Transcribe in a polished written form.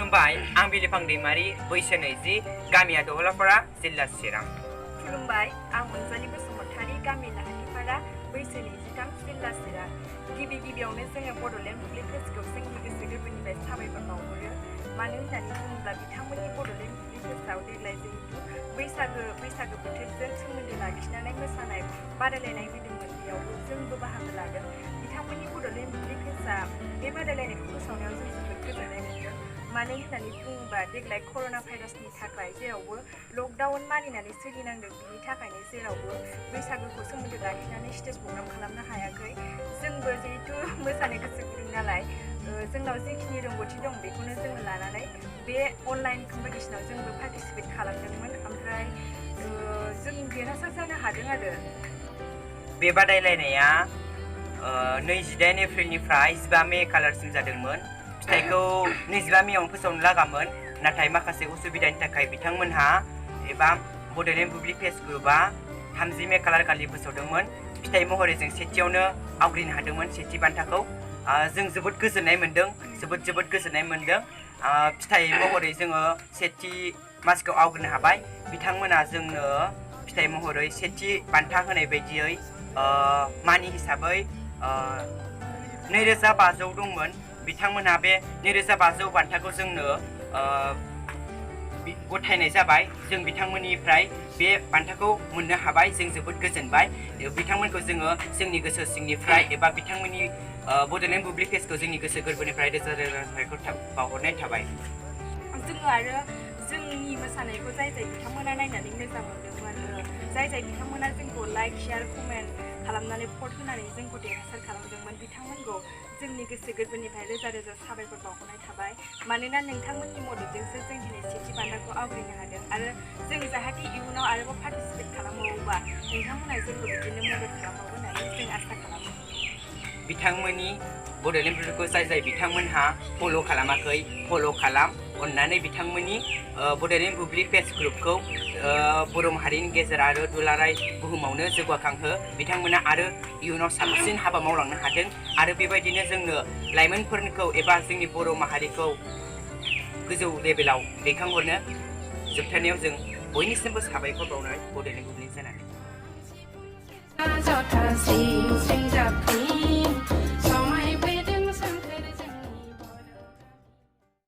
खुलुमबाय आं बिलिफां दैमारि बैसो 20 गामिया दहलापारा जिल्ला चिरां। खुलुमबाय आं अनजालि बसुमतारी गामि लाहाटीपारा बैसो 23 जिल्ला चिरां। गिबियावनो जोङो बड'लेण्ड बुब्लि फेस्टखौ जोंनि गोसो गोरबोनिफ्राय साबायखर बावहरो। मानो होननानै बुङोब्ला बिथांमोननि बड'लेण्ड बुब्लि फेस्टआव देग्लाय जिहेतु बैसागो बोथोरजों सोमोन्दो लाखिनानै मोसानाय बादायलायनाय होदोंमोन, बेयावबो जोंबो बाहागो लादों। बिथांमोननि बड'लेण्ड बुब्लि फेस्टआ बे बादायलायनायखौ फोसावनायाव जों जोबोद गोजोननाय मोनदों। मानो होननानै बुङोब्ला देग्लाय कर'ना भाइरासनि थाखाय जेरावबो लकडाउन मानिनानै सोलिनांदों, बिनि थाखायनो जेरावबो बैसागोखौ सोमोन्दो लाखिनानै स्टेज प्रग्राम खालामनो हायाखै। जोंबो जिहेतु मोसानो गोसो गुदुं नालाय जोंनाव जिखिनि रोंगौथि दं बेखौनो जोङो लानानै बे अनलाइन कम्पिटिसनाव जोंबो पार्टिसिपेट खालामदोंमोन। ओमफ्राय जों देरहासार जानो हादों आरो। बे बादायलायनाया 28 एप्रिलनिफ्राय 15 मे खालारसिम जादोंमोन। फिथाइखौ 25 मेआवनो फोसावनो लागामोन, नाथाय माखासे उसुबिदानि थाखाय बिथांमोनहा एबा बड'लेण्ड बुब्लि फेस्ट ग्रुपआ 30 मे खालार खालि फोसावदोंमोन। फिथाइ महरै जों सेथियावनो आवग्रिनो हादोंमोन, सेथि बान्थाखौ। जों जोबोद गोजोननाय मोन्दों, जोबोद गोजोननाय मोन्दों। फिथाइ महरै जोङो सेथि मासिखौ आवग्रिनो हाबाय। बिथांमोना जोंनो फिथाइ महरै सेथि बान्था होनाय बायदियै मानि हिसाबै 2500 दंमोन। बिथांमोनहा बे 2500 बान्थाखौ जोंनो गथायनाय जाबाय। जों बिथांमोननिफ्राय बे बान्थाखौ मोननो हाबाय, जों जोबोद गोजोनबाय। बिथांमोनखौ जोङो जोंनि गोसो सिंनिफ्राय एबा बिथांमोननि बड'लेण्ड बुब्लि फेस्टखौ जोंनि गोसो गोरबोनिफ्राय रोजा रोजा साबायखर बावहरनाय थाबाय। जोङो आरो जोंनि मोसानायखौ जाय बिथांमोना नायनानै मोजां मोनदोंमोन, जाय बिथांमोना जोंखौ लाइक शेयार कमेन्ट खालामनानै भट होनानै जोंखौ देरहासार खालामदोंमोन, बिथांमोनखौ जोंनि गोसो गोरबोनिफ्राय रोजा रोजा साबायखर बावहरनाय थाबाय। मानोना नोंथांमोननि मददजोंसो जों दिनै सेथि बान्थाखौ आवग्रिनो हादों आरो जों जाहाथे इयुनाव आरोबाव पार्टिसिपेट खालामबावोबा नोंथांमोना जोंखौ बिदिनो मदद खालामबावगोन होननानै जों आसा खालामो। बिथांमोननि बड'लेण्ड बुब्लिखौ जाय बिथांमोनहा फल' खालामाखै, फल' खालाम। अननानै बिथांमोननि बड'लेण्ड बुब्लि फेस्ट ग्रुपखौ बर' माहारिनि गेजेर आरो दुलाराय बुहुमावनो जौगाखांहो। बिथांमोना आरो इयुनाव साबसिन हाबा मावलांनो हाथों आरो बेबायदिनो जोंनो लाइमोनफोरखौ एबा जोंनि बर' माहारिखौ गोजौ लेभेलाव दैखांहरनो। जोबथारनायाव जों बयनिसिमबो साबायखर बावनाय बड'लेण्ड बुब्लि जानानै।